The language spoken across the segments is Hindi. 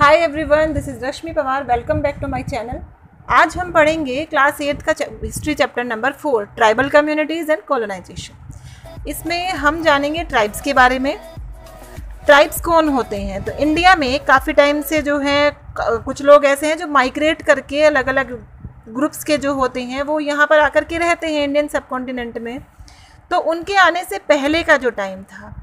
Hi everyone, this is Rashmi Pawar. Welcome back to my channel. आज हम पढ़ेंगे क्लास 8 का history chapter number 4, tribal communities and colonisation. इसमें हम जानेंगे ट्राइब्स के बारे में। ट्राइब्स कौन होते हैं? तो इंडिया में काफ़ी टाइम से जो है कुछ लोग ऐसे हैं जो माइग्रेट करके अलग अलग ग्रुप्स के जो होते हैं वो यहाँ पर आकर के रहते हैं इंडियन सब कॉन्टिनेंट में। तो उनके आने से पहले का जो टाइम था,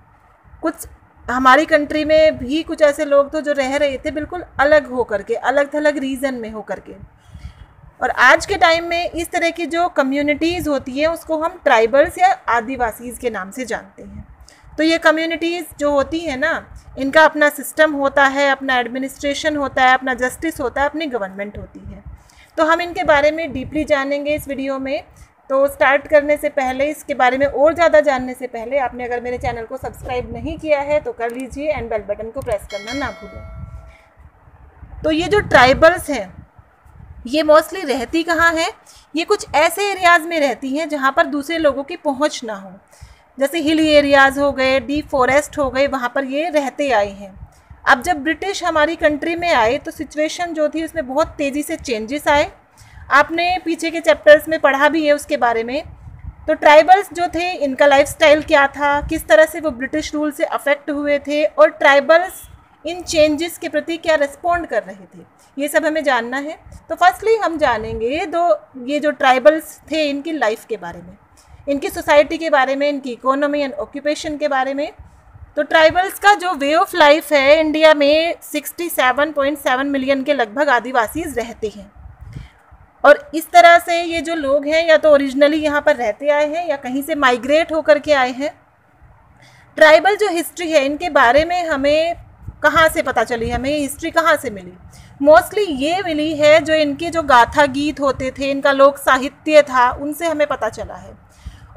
कुछ हमारी कंट्री में भी कुछ ऐसे लोग तो जो रह रहे थे बिल्कुल अलग हो करके, अलग थलग रीजन में हो करके। और आज के टाइम में इस तरह की जो कम्युनिटीज़ होती है उसको हम ट्राइबल्स या आदिवासीज़ के नाम से जानते हैं। तो ये कम्युनिटीज़ जो होती है ना, इनका अपना सिस्टम होता है, अपना एडमिनिस्ट्रेशन होता है, अपना जस्टिस होता है, अपनी गवर्नमेंट होती है। तो हम इनके बारे में डीपली जानेंगे इस वीडियो में। तो स्टार्ट करने से पहले, इसके बारे में और ज़्यादा जानने से पहले, आपने अगर मेरे चैनल को सब्सक्राइब नहीं किया है तो कर लीजिए एंड बेल बटन को प्रेस करना ना भूलें। तो ये जो ट्राइबल्स हैं ये मोस्टली रहती कहाँ हैं? ये कुछ ऐसे एरियाज़ में रहती हैं जहाँ पर दूसरे लोगों की पहुँच ना हो, जैसे हिली एरियाज़ हो गए, डीप फॉरेस्ट हो गए, वहाँ पर ये रहते आए हैं। अब जब ब्रिटिश हमारी कंट्री में आए तो सिचुएशन जो थी उसमें बहुत तेज़ी से चेंजेस आए। आपने पीछे के चैप्टर्स में पढ़ा भी है उसके बारे में। तो ट्राइबल्स जो थे, इनका लाइफस्टाइल क्या था, किस तरह से वो ब्रिटिश रूल से अफेक्ट हुए थे और ट्राइबल्स इन चेंजेस के प्रति क्या रिस्पॉन्ड कर रहे थे, ये सब हमें जानना है। तो फर्स्टली हम जानेंगे ये जो ट्राइबल्स थे इनकी लाइफ के बारे में, इनकी सोसाइटी के बारे में, इनकी इकोनॉमी एंड ऑक्यूपेशन के बारे में। तो ट्राइबल्स का जो वे ऑफ लाइफ है, इंडिया में 67.7 मिलियन के लगभग आदिवासीज रहते हैं। और इस तरह से ये जो लोग हैं या तो ओरिजिनली यहाँ पर रहते आए हैं या कहीं से माइग्रेट होकर के आए हैं। ट्राइबल जो हिस्ट्री है इनके बारे में हमें कहाँ से पता चली, हमें हिस्ट्री कहाँ से मिली? मोस्टली ये मिली है जो इनके जो गाथा गीत होते थे, इनका लोक साहित्य था, उनसे हमें पता चला है।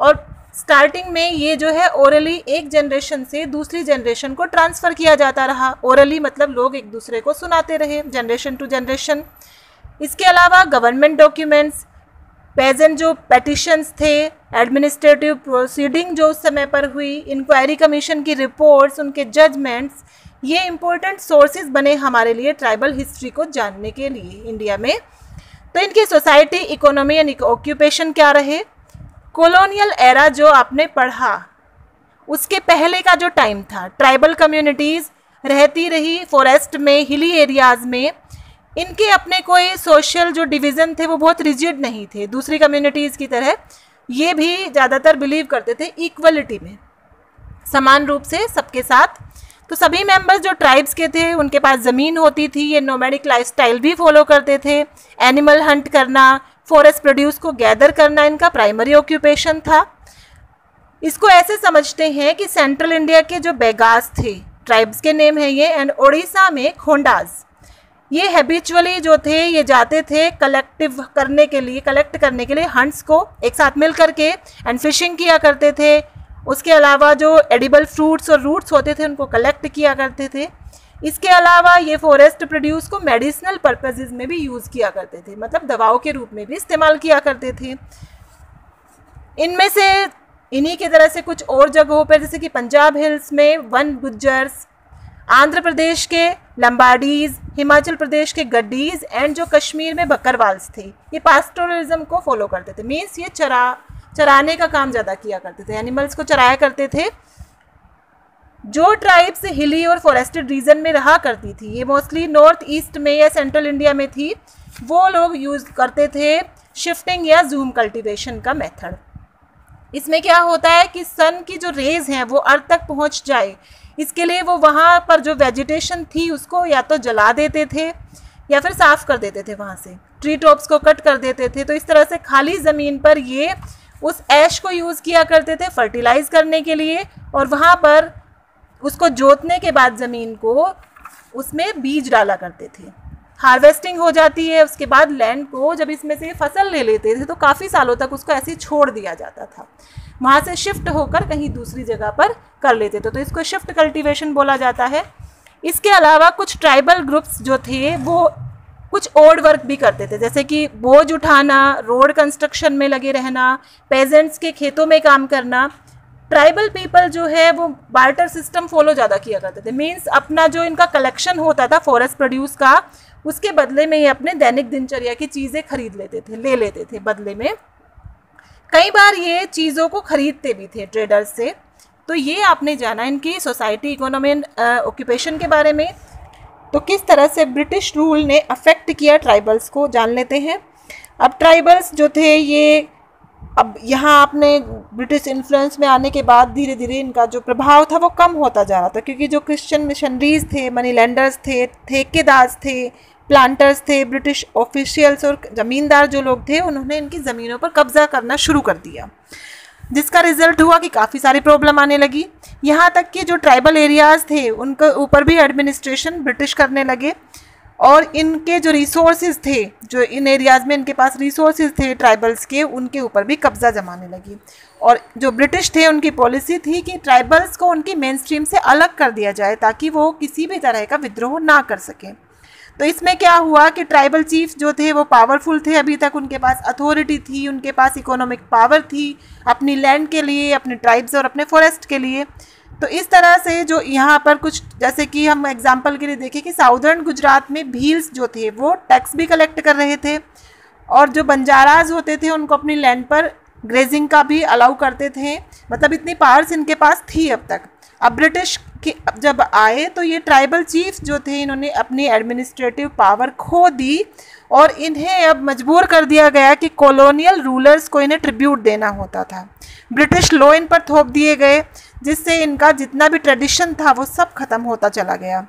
और स्टार्टिंग में ये जो है ओरली एक जनरेशन से दूसरी जनरेशन को ट्रांसफ़र किया जाता रहा। ओरली मतलब लोग एक दूसरे को सुनाते रहे, जनरेशन टू जनरेशन। इसके अलावा गवर्नमेंट डॉक्यूमेंट्स, पेजेंट जो पेटिशंस थे, एडमिनिस्ट्रेटिव प्रोसीडिंग जो उस समय पर हुई, इंक्वायरी कमीशन की रिपोर्ट्स, उनके जजमेंट्स, ये इम्पोर्टेंट सोर्सेज बने हमारे लिए ट्राइबल हिस्ट्री को जानने के लिए इंडिया में। तो इनकी सोसाइटी, इकोनॉमी एंड ऑक्यूपेशन क्या रहे? कॉलोनियल एरा जो आपने पढ़ा उसके पहले का जो टाइम था, ट्राइबल कम्युनिटीज़ रहती रही फॉरेस्ट में, हिली एरियाज़ में। इनके अपने कोई सोशल जो डिवीज़न थे वो बहुत रिजिड नहीं थे दूसरी कम्युनिटीज़ की तरह। ये भी ज़्यादातर बिलीव करते थे इक्वलिटी में, समान रूप से सबके साथ। तो सभी मेंबर्स जो ट्राइब्स के थे उनके पास ज़मीन होती थी। ये नोमैडिक लाइफस्टाइल भी फॉलो करते थे। एनिमल हंट करना, फॉरेस्ट प्रोड्यूस को गैदर करना इनका प्राइमरी ऑक्यूपेशन था। इसको ऐसे समझते हैं कि सेंट्रल इंडिया के जो बेगास थे, ट्राइब्स के नेम है ये, एंड उड़ीसा में खोंडाज, ये हैबिचुअली जो थे ये जाते थे कलेक्ट करने के लिए हंट्स को एक साथ मिल करके एंड फिशिंग किया करते थे। उसके अलावा जो एडिबल फ्रूट्स और रूट्स होते थे उनको कलेक्ट किया करते थे। इसके अलावा ये फॉरेस्ट प्रोड्यूस को मेडिसिनल पर्पसेस में भी यूज़ किया करते थे, मतलब दवाओं के रूप में भी इस्तेमाल किया करते थे। इनमें से इन्हीं की तरह से कुछ और जगहों पर, जैसे कि पंजाब हिल्स में वन गुज्जर्स, आंध्र प्रदेश के लंबाडीज़, हिमाचल प्रदेश के गड्डीज़ एंड जो कश्मीर में बकरवाल्स थे, ये पास्टोरलिज्म को फॉलो करते थे। मीन्स ये चराने का काम ज़्यादा किया करते थे, एनिमल्स को चराया करते थे। जो ट्राइब्स हिली और फॉरेस्टेड रीजन में रहा करती थी, ये मोस्टली नॉर्थ ईस्ट में या सेंट्रल इंडिया में थी, वो लोग यूज़ करते थे शिफ्टिंग या जूम कल्टीवेशन का मेथड। इसमें क्या होता है कि सन की जो रेज हैं वो अर्थ तक पहुंच जाए, इसके लिए वो वहाँ पर जो वेजिटेशन थी उसको या तो जला देते थे या फिर साफ़ कर देते थे, वहाँ से ट्री टॉप्स को कट कर देते थे। तो इस तरह से खाली ज़मीन पर ये उस ऐश को यूज़ किया करते थे फर्टिलाइज़ करने के लिए, और वहाँ पर उसको जोतने के बाद ज़मीन को उसमें बीज डाला करते थे। हार्वेस्टिंग हो जाती है, उसके बाद लैंड को जब इसमें से फसल ले लेते थे तो काफ़ी सालों तक उसको ऐसे ही छोड़ दिया जाता था, वहाँ से शिफ्ट होकर कहीं दूसरी जगह पर कर लेते थे। तो इसको शिफ्ट कल्टीवेशन बोला जाता है। इसके अलावा कुछ ट्राइबल ग्रुप्स जो थे वो कुछ ओड वर्क भी करते थे, जैसे कि बोझ उठाना, रोड कंस्ट्रक्शन में लगे रहना, पेजेंट्स के खेतों में काम करना। ट्राइबल पीपल जो है वो बार्टर सिस्टम फॉलो ज़्यादा किया करते थे। मीन्स अपना जो इनका कलेक्शन होता था फॉरेस्ट प्रोड्यूस का, उसके बदले में ये अपने दैनिक दिनचर्या की चीज़ें खरीद लेते थे, ले लेते थे बदले में। कई बार ये चीज़ों को खरीदते भी थे ट्रेडर्स से। तो ये आपने जाना इनकी सोसाइटी, इकोनॉमी एंड ऑक्यूपेशन के बारे में। तो किस तरह से ब्रिटिश रूल ने अफेक्ट किया ट्राइबल्स को, जान लेते हैं। अब ट्राइबल्स जो थे ये, अब यहाँ आपने ब्रिटिश इन्फ्लुएंस में आने के बाद धीरे धीरे इनका जो प्रभाव था वो कम होता जा रहा था, क्योंकि जो क्रिश्चियन मिशनरीज थे, मनी लैंडर्स थे, ठेकेदार थे, प्लांटर्स थे, ब्रिटिश ऑफिशियल्स और ज़मींदार जो लोग थे, उन्होंने इनकी ज़मीनों पर कब्जा करना शुरू कर दिया, जिसका रिजल्ट हुआ कि काफ़ी सारी प्रॉब्लम आने लगी। यहाँ तक कि जो ट्राइबल एरियाज़ थे उनके ऊपर भी एडमिनिस्ट्रेशन ब्रिटिश करने लगे, और इनके जो रिसोर्सेज थे, जो इन एरियाज़ में इनके पास रिसोर्सेज थे ट्राइबल्स के, उनके ऊपर भी कब्जा जमाने लगी। और जो ब्रिटिश थे उनकी पॉलिसी थी कि ट्राइबल्स को उनकी मेन स्ट्रीम से अलग कर दिया जाए ताकि वो किसी भी तरह का विद्रोह ना कर सकें। तो इसमें क्या हुआ कि ट्राइबल चीफ जो थे वो पावरफुल थे, अभी तक उनके पास अथॉरिटी थी, उनके पास इकोनॉमिक पावर थी अपनी लैंड के लिए, अपने ट्राइब्स और अपने फॉरेस्ट के लिए। तो इस तरह से जो यहाँ पर कुछ, जैसे कि हम एग्जांपल के लिए देखें कि साउदर्न गुजरात में भील्स जो थे वो टैक्स भी कलेक्ट कर रहे थे, और जो बंजाराज होते थे उनको अपनी लैंड पर ग्रेजिंग का भी अलाउ करते थे। मतलब इतनी पावर्स इनके पास थी अब तक। अब ब्रिटिश के जब आए तो ये ट्राइबल चीफ जो थे इन्होंने अपनी एडमिनिस्ट्रेटिव पावर खो दी, और इन्हें अब मजबूर कर दिया गया कि कॉलोनियल रूलर्स को इन्हें ट्रिब्यूट देना होता था। ब्रिटिश लॉ इन पर थोप दिए गए, जिससे इनका जितना भी ट्रेडिशन था वो सब खत्म होता चला गया।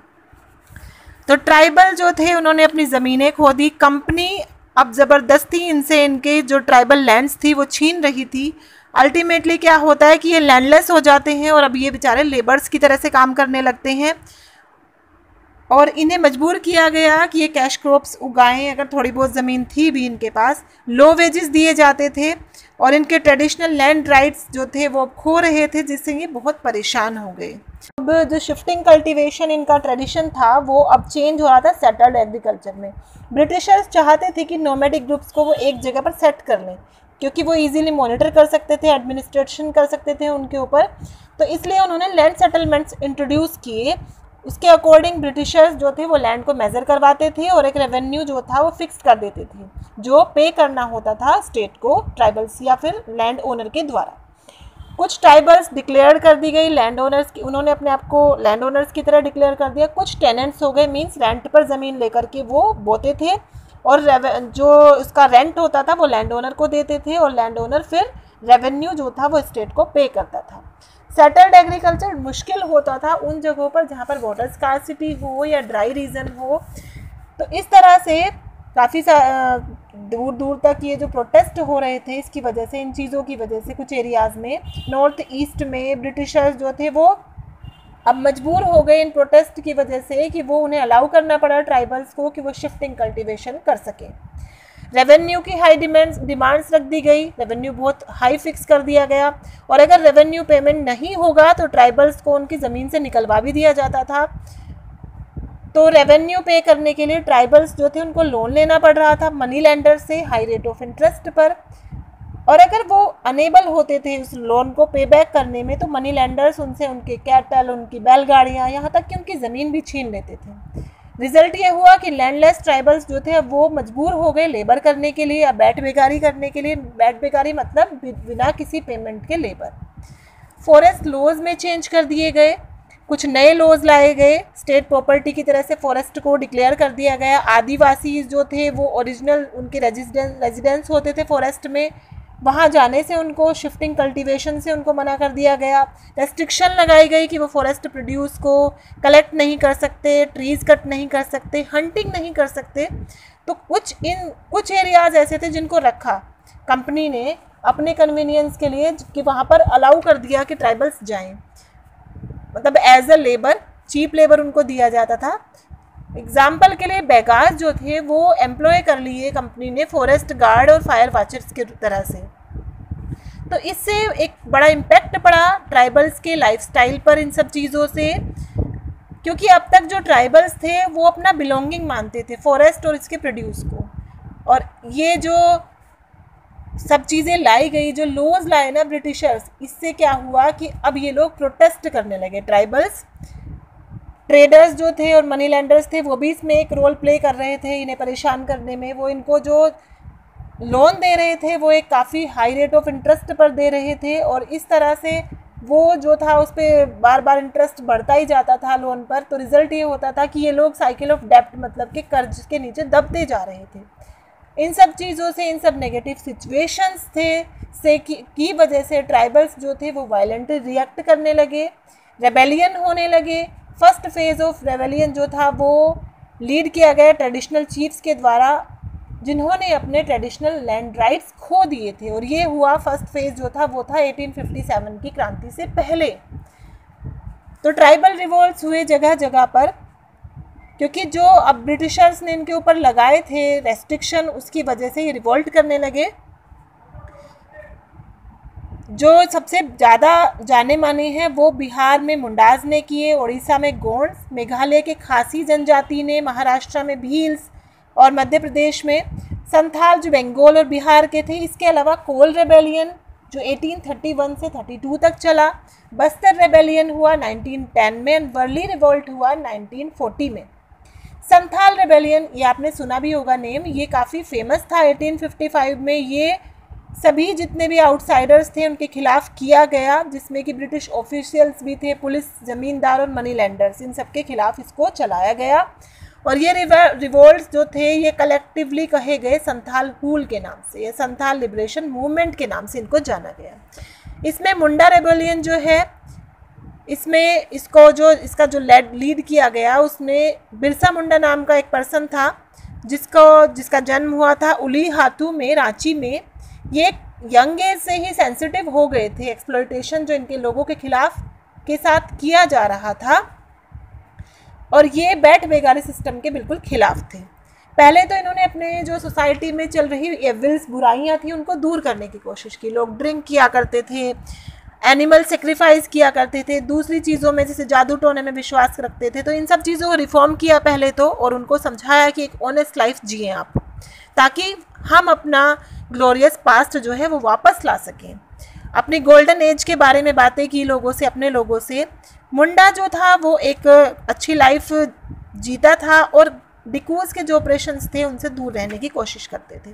तो ट्राइबल जो थे उन्होंने अपनी ज़मीनें खो दी। कंपनी अब ज़बरदस्ती इनसे इनके जो ट्राइबल लैंड्स थी वो छीन रही थी। अल्टीमेटली क्या होता है कि ये लैंडलेस हो जाते हैं, और अब ये बेचारे लेबर्स की तरह से काम करने लगते हैं, और इन्हें मजबूर किया गया कि ये कैश क्रॉप्स उगाएं। अगर थोड़ी बहुत ज़मीन थी भी इनके पास, लो वेजेस दिए जाते थे, और इनके ट्रेडिशनल लैंड राइट्स जो थे वो खो रहे थे, जिससे ये बहुत परेशान हो गए। अब जो शिफ्टिंग कल्टीवेशन इनका ट्रेडिशन था वो अब चेंज हो रहा था सेटल्ड एग्रीकल्चर में। ब्रिटिशर्स चाहते थे कि नोमैडिक ग्रुप्स को वो एक जगह पर सेट कर लें, क्योंकि वो इजीली मॉनिटर कर सकते थे, एडमिनिस्ट्रेशन कर सकते थे उनके ऊपर। तो इसलिए उन्होंने लैंड सेटलमेंट्स इंट्रोड्यूस किए। उसके अकॉर्डिंग ब्रिटिशर्स जो थे वो लैंड को मेज़र करवाते थे, और एक रेवेन्यू जो था वो फिक्स कर देते थे, जो पे करना होता था स्टेट को, ट्राइबल्स या फिर लैंड ओनर के द्वारा। कुछ ट्राइबल्स डिक्लेयर कर दी गई लैंड ओनर्स की, उन्होंने अपने आप को लैंड ओनर्स की तरह डिक्लेयर कर दिया। कुछ टेनेंट्स हो गए, मीन्स रेंट पर ज़मीन लेकर के वो बोते थे, और जो उसका रेंट होता था वो लैंड ओनर को देते थे, और लैंड ओनर फिर रेवेन्यू जो था वो स्टेट को पे करता था। सेटल्ड एग्रीकल्चर मुश्किल होता था उन जगहों पर जहाँ पर वाटर स्कार्सिटी हो या ड्राई रीजन हो। तो इस तरह से काफ़ी दूर दूर तक ये जो प्रोटेस्ट हो रहे थे, इसकी वजह से, इन चीज़ों की वजह से कुछ एरियाज़ में नॉर्थ ईस्ट में ब्रिटिशर्स जो थे वो अब मजबूर हो गए इन प्रोटेस्ट की वजह से कि वो उन्हें अलाउ करना पड़ा ट्राइबल्स को कि वो शिफ्टिंग कल्टीवेशन कर सकें। रेवेन्यू की हाई डिमांड्स रख दी गई, रेवेन्यू बहुत हाई फिक्स कर दिया गया, और अगर रेवेन्यू पेमेंट नहीं होगा तो ट्राइबल्स को उनकी ज़मीन से निकलवा भी दिया जाता था। तो रेवेन्यू पे करने के लिए ट्राइबल्स जो थे उनको लोन लेना पड़ रहा था मनी लेंडर से हाई रेट ऑफ इंटरेस्ट पर, और अगर वो अनेबल होते थे उस लोन को पे बैक करने में तो मनी लेंडर्स उनसे उनके कैटल, उनकी बैलगाड़ियाँ, यहाँ तक कि उनकी ज़मीन भी छीन लेते थे। रिजल्ट ये हुआ कि लैंडलेस ट्राइबल्स जो थे अब वो मजबूर हो गए लेबर करने के लिए, या बैठ बेकारी करने के लिए। बैठ बेकारी मतलब बिना किसी पेमेंट के लेबर। फॉरेस्ट लॉज में चेंज कर दिए गए, कुछ नए लॉज लाए गए, स्टेट प्रॉपर्टी की तरह से फॉरेस्ट को डिक्लेयर कर दिया गया। आदिवासी जो थे वो ओरिजिनल उनके रेजिडेंस होते थे फॉरेस्ट में, वहाँ जाने से उनको, शिफ्टिंग कल्टीवेशन से उनको मना कर दिया गया। रेस्ट्रिक्शन लगाई गई कि वो फॉरेस्ट प्रोड्यूस को कलेक्ट नहीं कर सकते, ट्रीज़ कट नहीं कर सकते, हंटिंग नहीं कर सकते। तो कुछ एरियाज़ ऐसे थे जिनको रखा कंपनी ने अपने कन्वीनियंस के लिए, कि वहाँ पर अलाउ कर दिया कि ट्राइबल्स जाएं, मतलब as a labour, cheap labour उनको दिया जाता था। एग्जाम्पल के लिए बेगार्स जो थे वो एम्प्लॉय कर लिए कंपनी ने फॉरेस्ट गार्ड और फायर वॉचर्स के तरह से। तो इससे एक बड़ा इम्पैक्ट पड़ा ट्राइबल्स के लाइफस्टाइल पर इन सब चीज़ों से, क्योंकि अब तक जो ट्राइबल्स थे वो अपना बिलोंगिंग मानते थे फॉरेस्ट और इसके प्रोड्यूस को। और ये जो सब चीज़ें लाई गई, जो लॉज लाए ना ब्रिटिशर्स, इससे क्या हुआ कि अब ये लोग प्रोटेस्ट करने लगे। ट्राइबल्स ट्रेडर्स जो थे और मनी लैंडर्स थे वो भी इसमें एक रोल प्ले कर रहे थे इन्हें परेशान करने में। वो इनको जो लोन दे रहे थे वो एक काफ़ी हाई रेट ऑफ इंटरेस्ट पर दे रहे थे, और इस तरह से वो जो था उस पर बार बार इंटरेस्ट बढ़ता ही जाता था लोन पर। तो रिज़ल्ट ये होता था कि ये लोग साइकिल ऑफ डेप्ट मतलब कि कर्ज के नीचे दबते जा रहे थे। इन सब चीज़ों से, इन सब नेगेटिव सिचुएशंस की वजह से ट्राइबल्स जो थे वो वायलेंटली रिएक्ट करने लगे, रेबेलियन होने लगे। फर्स्ट फेज़ ऑफ रेबेलियन जो था वो लीड किया गया ट्रेडिशनल चीफ्स के द्वारा, जिन्होंने अपने ट्रेडिशनल लैंड राइट्स खो दिए थे, और ये हुआ फर्स्ट फेज़ जो था वो था 1857 की क्रांति से पहले। तो ट्राइबल रिवोल्ट्स हुए जगह जगह पर, क्योंकि जो अब ब्रिटिशर्स ने इनके ऊपर लगाए थे रेस्ट्रिक्शन, उसकी वजह से ये रिवोल्ट करने लगे। जो सबसे ज़्यादा जाने माने हैं वो बिहार में मुंडाज ने किए, उड़ीसा में गोंड्स, मेघालय के खासी जनजाति ने, महाराष्ट्र में भील्स, और मध्य प्रदेश में संथाल जो बंगाल और बिहार के थे। इसके अलावा कोल रेबेलियन जो 1831 से 32 तक चला, बस्तर रेबेलियन हुआ 1910 में, वर्ली रिवोल्ट हुआ 1940 में। संथाल रेबेलियन, ये आपने सुना भी होगा नेम, ये काफ़ी फेमस था 1855 में। ये सभी जितने भी आउटसाइडर्स थे उनके खिलाफ किया गया, जिसमें कि ब्रिटिश ऑफिशियल्स भी थे, पुलिस, ज़मींदार और मनी लैंडर्स, इन सब के खिलाफ इसको चलाया गया। और ये रिवोल्ट्स जो थे ये कलेक्टिवली कहे गए संथाल हूल के नाम से, या संथाल लिबरेशन मूवमेंट के नाम से इनको जाना गया। इसमें मुंडा रेबेलियन जो है, इसमें इसका जो लीड किया गया, उसमें बिरसा मुंडा नाम का एक पर्सन था, जिसका जन्म हुआ था उली हाथू में, रांची में। ये यंग एज से ही सेंसिटिव हो गए थे एक्सप्लॉयटेशन जो इनके लोगों के खिलाफ के साथ किया जा रहा था, और ये बैठ बेगारी सिस्टम के बिल्कुल खिलाफ थे। पहले तो इन्होंने अपने जो सोसाइटी में चल रही एविल्स, बुराइयां थी, उनको दूर करने की कोशिश की। लोग ड्रिंक किया करते थे, एनिमल सेक्रीफाइस किया करते थे, दूसरी चीज़ों में जैसे जादू टोने में विश्वास रखते थे। तो इन सब चीज़ों को रिफॉर्म किया पहले तो, और उनको समझाया कि एक ऑनेस्ट लाइफ जिए आप, ताकि हम अपना ग्लोरियस पास्ट जो है वो वापस ला सकें। अपनी गोल्डन एज के बारे में बातें की लोगों से, अपने लोगों से। मुंडा जो था वो एक अच्छी लाइफ जीता था, और डिकूज के जो ऑपरेशंस थे उनसे दूर रहने की कोशिश करते थे।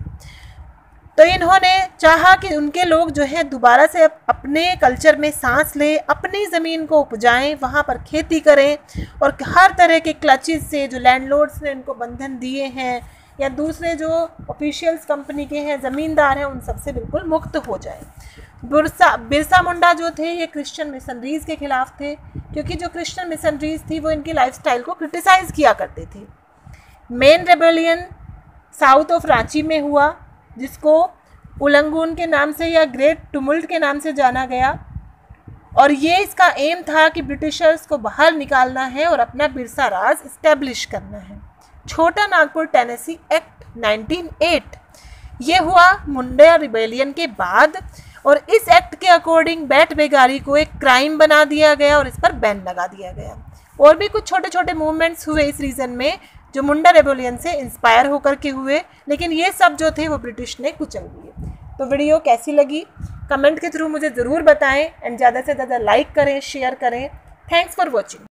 तो इन्होंने चाहा कि उनके लोग जो है दोबारा से अपने कल्चर में सांस लें, अपनी ज़मीन को उपजाएं, वहाँ पर खेती करें, और हर तरह के क्लचेस से जो लैंडलॉर्ड्स ने इनको बंधन दिए हैं, या दूसरे जो ऑफिशियल्स कंपनी के हैं, ज़मींदार हैं, उन सब से बिल्कुल मुक्त हो जाए। बिरसा मुंडा जो थे ये क्रिश्चियन मिशनरीज़ के खिलाफ थे, क्योंकि जो क्रिश्चियन मिशनरीज़ थी वो इनकी लाइफस्टाइल को क्रिटिसाइज़ किया करते थे। Main rebellion south of Ranchi में हुआ, जिसको उलंगून के नाम से या ग्रेट टुमुल्ट के नाम से जाना गया, और ये इसका एम था कि ब्रिटिशर्स को बाहर निकालना है और अपना बिरसा राज इस्टेब्लिश करना है। छोटा नागपुर टेनेसी एक्ट 1908 ये हुआ मुंडा रिबेलियन के बाद, और इस एक्ट के अकॉर्डिंग बैठ बेगारी को एक क्राइम बना दिया गया और इस पर बैन लगा दिया गया। और भी कुछ छोटे छोटे मूवमेंट्स हुए इस रीजन में जो मुंडा रेबेलियन से इंस्पायर होकर के हुए, लेकिन ये सब जो थे वो ब्रिटिश ने कुचल दिए। तो वीडियो कैसी लगी कमेंट के थ्रू मुझे ज़रूर बताएं, एंड ज़्यादा से ज़्यादा लाइक करें, शेयर करें। Thanks for watching.